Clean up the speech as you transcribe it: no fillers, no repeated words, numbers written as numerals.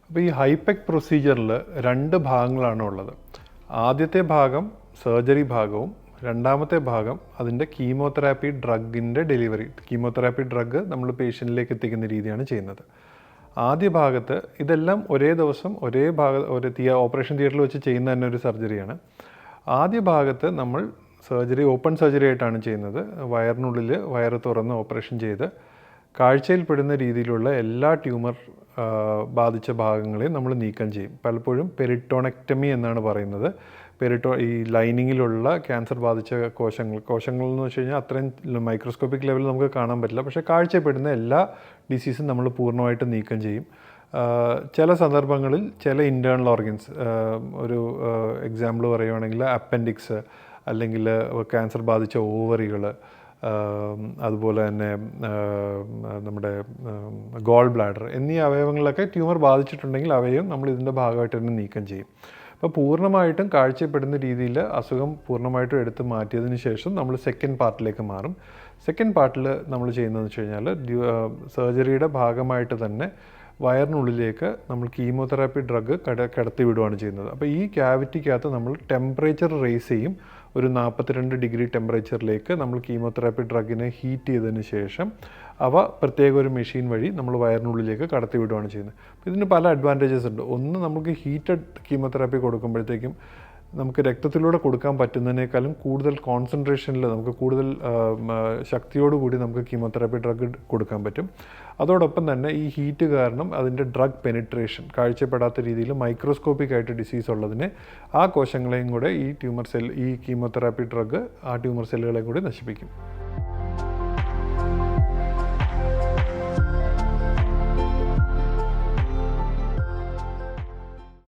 അപ്പോൾ ഈ ഹൈപെക് പ്രൊസീജിയറിൽ 2 ഭാഗങ്ങളാണ് ഉള്ളത്. ആദ്യത്തെ ഭാഗം സർജറി ഭാഗവും രണ്ടാമത്തെ ഭാഗം അതിൻ്റെ കീമോതെറാപ്പി ഡ്രഗിൻ്റെ ഡെലിവറി. കീമോതെറാപ്പി ഡ്രഗ് നമ്മൾ പേഷ്യൻറ്റിലേക്ക് എത്തിക്കുന്ന രീതിയാണ് ചെയ്യുന്നത്. ആദ്യ ഭാഗത്ത് ഇതെല്ലാം ഒരേ ദിവസം ഒരേ ഓപ്പറേഷൻ തിയേറ്ററിൽ വെച്ച് ചെയ്യുന്ന തന്നെ ഒരു സർജറിയാണ്. ആദ്യ ഭാഗത്ത് നമ്മൾ ഓപ്പൺ സർജറി ആയിട്ടാണ് ചെയ്യുന്നത്. വയറിനുള്ളിൽ വയറ് തുറന്ന് ഓപ്പറേഷൻ ചെയ്ത് കാഴ്ചയിൽപ്പെടുന്ന രീതിയിലുള്ള എല്ലാ ട്യൂമർ ബാധിച്ച ഭാഗങ്ങളെയും നമ്മൾ നീക്കം ചെയ്യും. പലപ്പോഴും പെരിട്ടോണക്ടമി എന്നാണ് പറയുന്നത്. ഈ ലൈനിങ്ങിലുള്ള ക്യാൻസർ ബാധിച്ച കോശങ്ങൾ എന്ന് വെച്ച് കഴിഞ്ഞാൽ അത്രയും മൈക്രോസ്കോപ്പിക് ലെവലിൽ നമുക്ക് കാണാൻ പറ്റില്ല. പക്ഷേ കാഴ്ചപ്പെടുന്ന എല്ലാ ഡിസീസും നമ്മൾ പൂർണ്ണമായിട്ട് നീക്കം ചെയ്യും. ചില സന്ദർഭങ്ങളിൽ ചില ഇൻറ്റേർണൽ ഓർഗൻസ്, ഒരു എക്സാമ്പിൾ പറയുകയാണെങ്കിൽ അപ്പൻഡിക്സ്, അല്ലെങ്കിൽ ക്യാൻസർ ബാധിച്ച ഓവറികൾ, അതുപോലെ തന്നെ നമ്മുടെ ഗോൾ ബ്ലാഡർ എന്നീ അവയവങ്ങളിലൊക്കെ ട്യൂമർ ബാധിച്ചിട്ടുണ്ടെങ്കിൽ അവയും നമ്മൾ ഇതിൻ്റെ ഭാഗമായിട്ട് തന്നെ നീക്കം ചെയ്യും. അപ്പോൾ പൂർണ്ണമായിട്ടും കാഴ്ചപ്പെടുന്ന രീതിയിൽ അസുഖം പൂർണ്ണമായിട്ടും എടുത്ത് മാറ്റിയതിന് ശേഷം നമ്മൾ സെക്കൻഡ് പാർട്ടിലേക്ക് മാറും. സെക്കൻഡ് പാർട്ടിൽ നമ്മൾ ചെയ്യുന്നതെന്ന് വെച്ച് കഴിഞ്ഞാൽ സർജറിയുടെ ഭാഗമായിട്ട് തന്നെ വയറിനുള്ളിലേക്ക് നമ്മൾ കീമോതെറാപ്പി ഡ്രഗ് കടത്തി വിടുകയാണ് ചെയ്യുന്നത്. അപ്പോൾ ഈ ക്യാവിറ്റിക്കകത്ത് നമ്മൾ ടെമ്പറേച്ചർ റേസ് ചെയ്യും. ഒരു 42 ഡിഗ്രി ടെമ്പറേച്ചറിലേക്ക് നമ്മൾ കീമോതെറാപ്പി ഡ്രഗിനെ ഹീറ്റ് ചെയ്തതിന് ശേഷം അവ പ്രത്യേക ഒരു മെഷീൻ വഴി നമ്മൾ വയറിനുള്ളിലേക്ക് കടത്തി വിടുകയാണ് ചെയ്യുന്നത്. അപ്പോൾ ഇതിന് പല അഡ്വാൻറ്റേജസ് ഉണ്ട്. ഒന്ന്, നമുക്ക് ഹീറ്റഡ് കീമോതെറാപ്പി കൊടുക്കുമ്പോഴത്തേക്കും നമുക്ക് രക്തത്തിലൂടെ കൊടുക്കാൻ പറ്റുന്നതിനേക്കാളും കൂടുതൽ കോൺസെൻട്രേഷനിൽ നമുക്ക് കൂടുതൽ ശക്തിയോടുകൂടി നമുക്ക് കീമോതെറാപ്പി ഡ്രഗ് കൊടുക്കാൻ പറ്റും. അതോടൊപ്പം തന്നെ ഈ ഹീറ്റ് കാരണം അതിൻ്റെ ഡ്രഗ് പെനിട്രേഷൻ, കാഴ്ചപ്പെടാത്ത രീതിയിൽ മൈക്രോസ്കോപ്പിക് ആയിട്ട് ഡിസീസ് ഉള്ളതിനെ ആ കോശങ്ങളെയും കൂടെ ഈ കീമോതെറാപ്പി ഡ്രഗ് ആ ട്യൂമർ സെല്ലുകളെയും കൂടി നശിപ്പിക്കും.